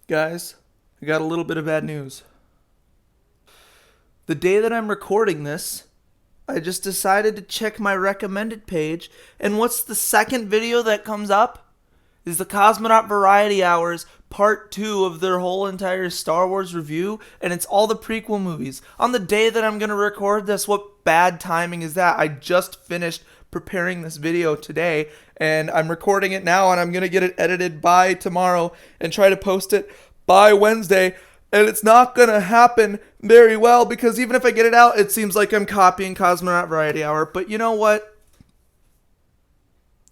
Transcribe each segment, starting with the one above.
Guys, I got a little bit of bad news. The day that I'm recording this, I just decided to check my recommended page, and what's the second video that comes up? Is the Cosmonaut Variety Hours part 2 of their whole entire Star Wars review, and it's all the prequel movies. On the day that I'm going to record this, what bad timing is that? I just finished preparing this video today, and I'm recording it now, and I'm going to get it edited by tomorrow and try to post it by Wednesday. And it's not going to happen very well because even if I get it out, it seems like I'm copying Cosmonaut Variety Hour. But you know what?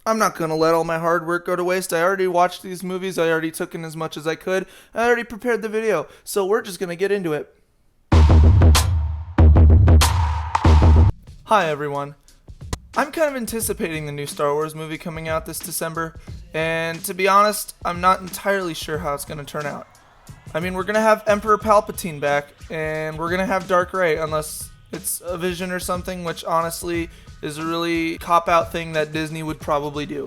I'm not going to let all my hard work go to waste. I already watched these movies. I already took in as much as I could. I already prepared the video. So we're just going to get into it. Hi, everyone. I'm kind of anticipating the new Star Wars movie coming out this December. And to be honest, I'm not entirely sure how it's going to turn out. I mean, we're going to have Emperor Palpatine back, and we're going to have Dark Rey, unless it's a vision or something, which honestly is a really cop-out thing that Disney would probably do.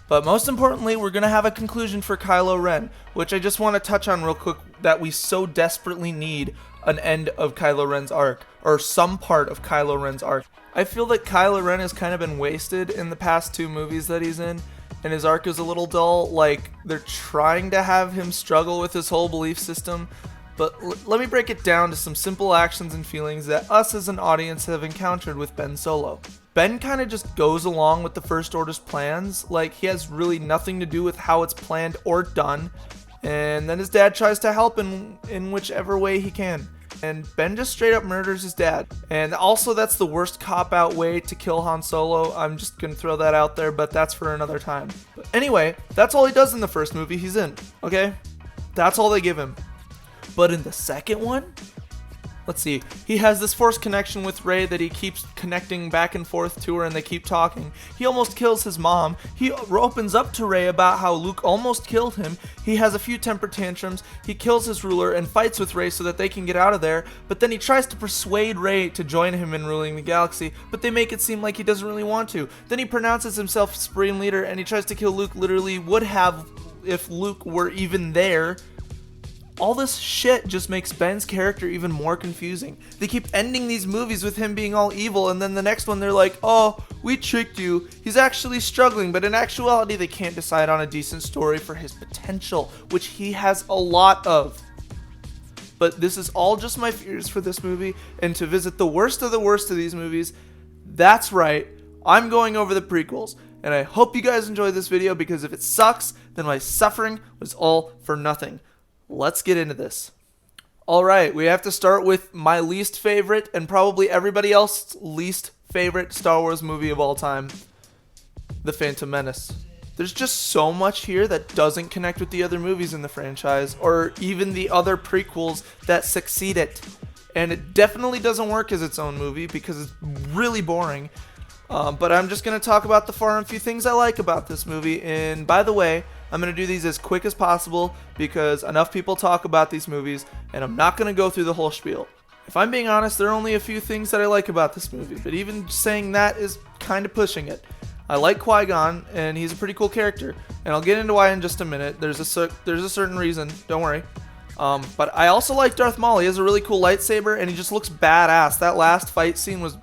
But most importantly, we're going to have a conclusion for Kylo Ren, which I just want to touch on real quick, that we so desperately need an end of Kylo Ren's arc, or some part of Kylo Ren's arc. I feel that Kylo Ren has kind of been wasted in the past 2 movies that he's in, and his arc is a little dull. Like, they're trying to have him struggle with his whole belief system, but let me break it down to some simple actions and feelings that us as an audience have encountered with Ben Solo. Ben kind of just goes along with the First Order's plans, like he has really nothing to do with how it's planned or done, and then his dad tries to help in whichever way he can. And Ben just straight up murders his dad. And also, that's the worst cop-out way to kill Han Solo. I'm just gonna throw that out there, but that's for another time. But anyway, that's all he does in the first movie he's in, okay? That's all they give him. But in the second one, let's see, he has this force connection with Rey that he keeps connecting back and forth to her, and they keep talking. He almost kills his mom. He opens up to Rey about how Luke almost killed him. He has a few temper tantrums. He kills his ruler and fights with Rey so that they can get out of there. But then he tries to persuade Rey to join him in ruling the galaxy, but they make it seem like he doesn't really want to. Then he pronounces himself Supreme Leader, and he tries to kill Luke, literally would have if Luke were even there. All this shit just makes Ben's character even more confusing. They keep ending these movies with him being all evil, and then the next one they're like, oh, we tricked you. He's actually struggling, but in actuality they can't decide on a decent story for his potential, which he has a lot of. But this is all just my fears for this movie, and to visit the worst of these movies, that's right, I'm going over the prequels. And I hope you guys enjoyed this video, because if it sucks, then my suffering was all for nothing. Let's get into this. Alright, we have to start with my least favorite, and probably everybody else's least favorite Star Wars movie of all time, The Phantom Menace. There's just so much here that doesn't connect with the other movies in the franchise, or even the other prequels that succeed it. And it definitely doesn't work as its own movie, because it's really boring. But I'm just going to talk about the far and few things I like about this movie, and by the way, I'm going to do these as quick as possible because enough people talk about these movies, and I'm not going to go through the whole spiel. If I'm being honest, there are only a few things that I like about this movie, but even saying that is kind of pushing it. I like Qui-Gon, and he's a pretty cool character, and I'll get into why in just a minute. There's a certain reason, don't worry. But I also like Darth Maul. He has a really cool lightsaber, and he just looks badass. That last fight scene was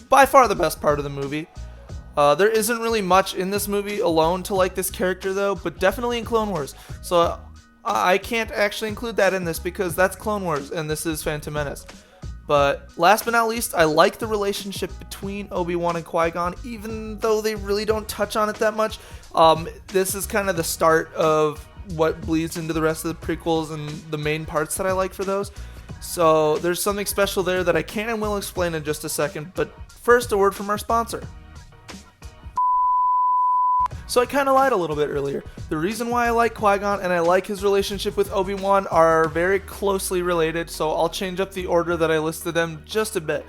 by far the best part of the movie. There isn't really much in this movie alone to like this character though, but definitely in Clone Wars. So I can't actually include that in this because that's Clone Wars and this is Phantom Menace. But last but not least, I like the relationship between Obi-Wan and Qui-Gon, even though they really don't touch on it that much. This is kind of the start of what bleeds into the rest of the prequels and the main parts that I like for those. So there's something special there that I can and will explain in just a second, but first a word from our sponsor. So I kind of lied a little bit earlier. The reason why I like Qui-Gon and I like his relationship with Obi-Wan are very closely related, so I'll change up the order that I listed them just a bit.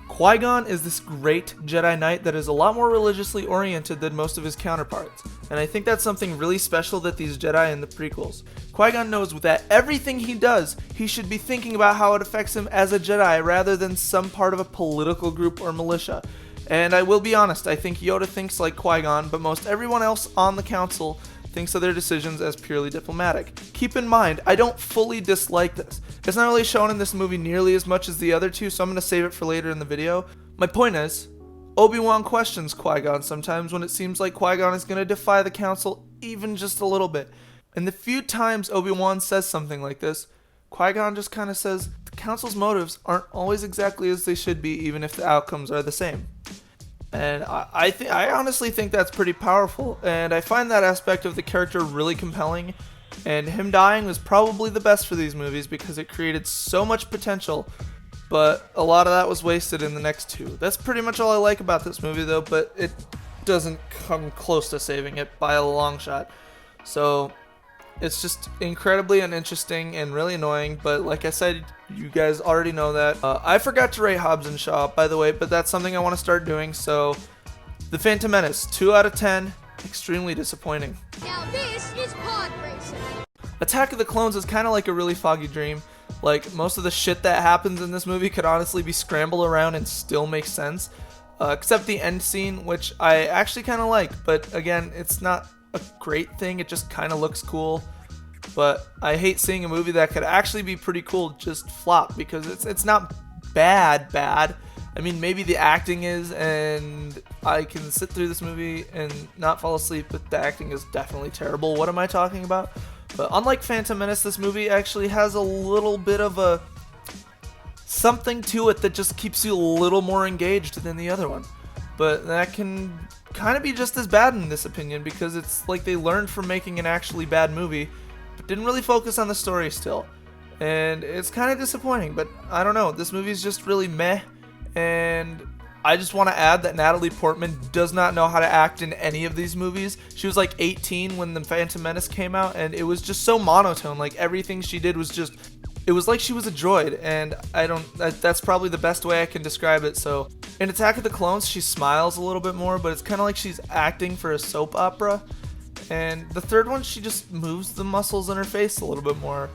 Qui-Gon is this great Jedi Knight that is a lot more religiously oriented than most of his counterparts, and I think that's something really special that these Jedi in the prequels. Qui-Gon knows that everything he does, he should be thinking about how it affects him as a Jedi rather than some part of a political group or militia. And I will be honest, I think Yoda thinks like Qui-Gon, but most everyone else on the council thinks of their decisions as purely diplomatic. Keep in mind, I don't fully dislike this. It's not really shown in this movie nearly as much as the other two, so I'm going to save it for later in the video. My point is, Obi-Wan questions Qui-Gon sometimes when it seems like Qui-Gon is going to defy the council even just a little bit. And the few times Obi-Wan says something like this, Qui-Gon just kind of says, the council's motives aren't always exactly as they should be, even if the outcomes are the same. And I honestly think that's pretty powerful, and I find that aspect of the character really compelling, and him dying was probably the best for these movies because it created so much potential, but a lot of that was wasted in the next two. That's pretty much all I like about this movie though, but it doesn't come close to saving it by a long shot. So it's just incredibly uninteresting and really annoying, but like I said, you guys already know that. I forgot to rate Hobbs and Shaw, by the way, but that's something I want to start doing. So, The Phantom Menace, 2 out of 10, extremely disappointing. Now this is pod racing. Attack of the Clones is kind of like a really foggy dream. Like, most of the shit that happens in this movie could honestly be scrambled around and still make sense. Except the end scene, which I actually kind of like, but again, it's not a great thing, it just kind of looks cool. But I hate seeing a movie that could actually be pretty cool just flop, because it's not bad. I mean, maybe the acting is, and I can sit through this movie and not fall asleep, but the acting is definitely terrible. What am I talking about? But unlike Phantom Menace, this movie actually has a little bit of a something to it that just keeps you a little more engaged than the other one. But that can kind of be just as bad in this opinion, because it's like they learned from making an actually bad movie, but didn't really focus on the story still. And it's kind of disappointing, but I don't know. This movie's just really meh, and I just want to add that Natalie Portman does not know how to act in any of these movies. She was like 18 when The Phantom Menace came out, and it was just so monotone. Like, everything she did was just, it was like she was a droid, and that's probably the best way I can describe it. So in Attack of the Clones, she smiles a little bit more, but it's kind of like she's acting for a soap opera. And the third one, she just moves the muscles in her face a little bit more.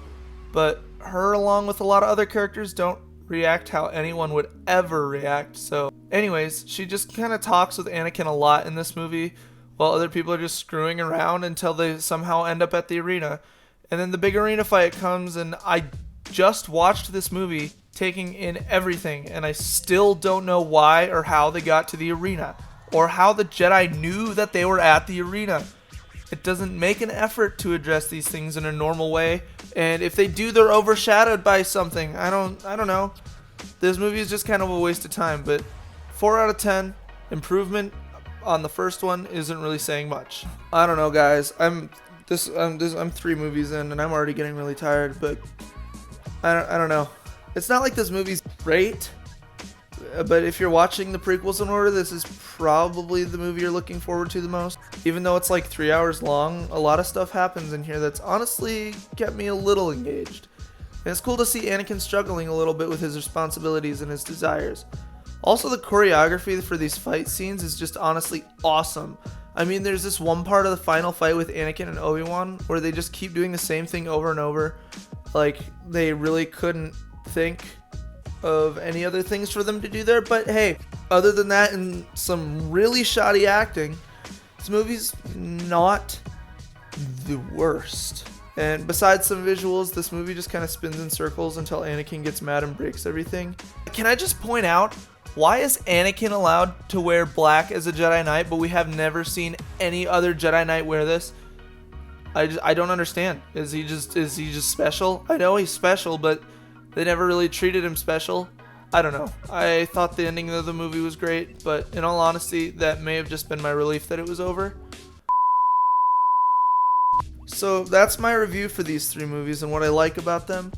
But her, along with a lot of other characters, don't react how anyone would ever react. So anyways, she just kind of talks with Anakin a lot in this movie, while other people are just screwing around until they somehow end up at the arena. And then the big arena fight comes, and I just watched this movie taking in everything, and I still don't know why or how they got to the arena, or how the Jedi knew that they were at the arena. It doesn't make an effort to address these things in a normal way, and if they do, they're overshadowed by something. I don't know. This movie is just kind of a waste of time, but 4 out of 10, improvement on the first one isn't really saying much. I don't know, guys. I'm 3 movies in, and I'm already getting really tired, but I don't know. It's not like this movie's great, but if you're watching the prequels in order, this is probably the movie you're looking forward to the most. Even though it's like 3 hours long, a lot of stuff happens in here that's honestly kept me a little engaged. And it's cool to see Anakin struggling a little bit with his responsibilities and his desires. Also, the choreography for these fight scenes is just honestly awesome. I mean, there's this one part of the final fight with Anakin and Obi-Wan where they just keep doing the same thing over and over. Like, they really couldn't think of any other things for them to do there, but hey, other than that and some really shoddy acting, this movie's not the worst. And besides some visuals, this movie just kind of spins in circles until Anakin gets mad and breaks everything. Can I just point out, why is Anakin allowed to wear black as a Jedi Knight, but we have never seen any other Jedi Knight wear this? I don't understand. Is he just special? I know he's special, but they never really treated him special. I don't know. I thought the ending of the movie was great, but in all honesty, that may have just been my relief that it was over. So that's my review for these 3 movies and what I like about them.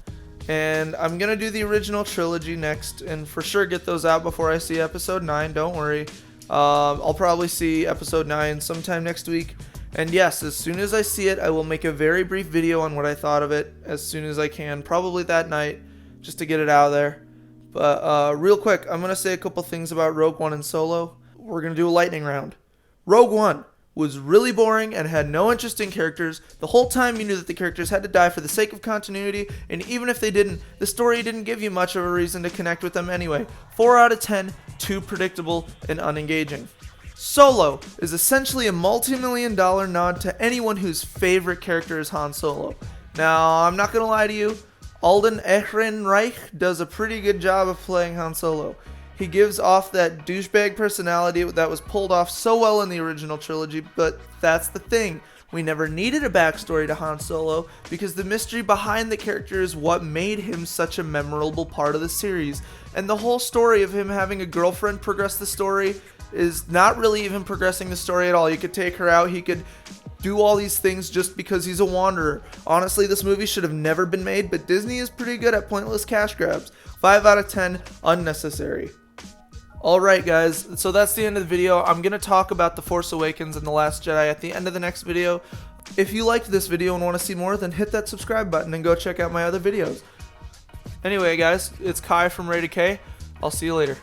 And I'm going to do the original trilogy next, and for sure get those out before I see episode 9, don't worry. I'll probably see episode 9 sometime next week. And yes, as soon as I see it, I will make a very brief video on what I thought of it as soon as I can, probably that night, just to get it out of there. But real quick, I'm going to say a couple things about Rogue One and Solo. We're going to do a lightning round. Rogue One was really boring and had no interesting characters. The whole time you knew that the characters had to die for the sake of continuity, and even if they didn't, the story didn't give you much of a reason to connect with them anyway. 4 out of 10, too predictable and unengaging. Solo is essentially a multi-million-dollar nod to anyone whose favorite character is Han Solo. Now, I'm not gonna lie to you, Alden Ehrenreich does a pretty good job of playing Han Solo. He gives off that douchebag personality that was pulled off so well in the original trilogy, but that's the thing. We never needed a backstory to Han Solo because the mystery behind the character is what made him such a memorable part of the series. And the whole story of him having a girlfriend progress the story is not really even progressing the story at all. You could take her out, he could do all these things just because he's a wanderer. Honestly, this movie should have never been made, but Disney is pretty good at pointless cash grabs. 5 out of 10, unnecessary. Alright guys, so that's the end of the video. I'm going to talk about The Force Awakens and The Last Jedi at the end of the next video. If you liked this video and want to see more, then hit that subscribe button and go check out my other videos. Anyway guys, it's Kai from Rated K. I'll see you later.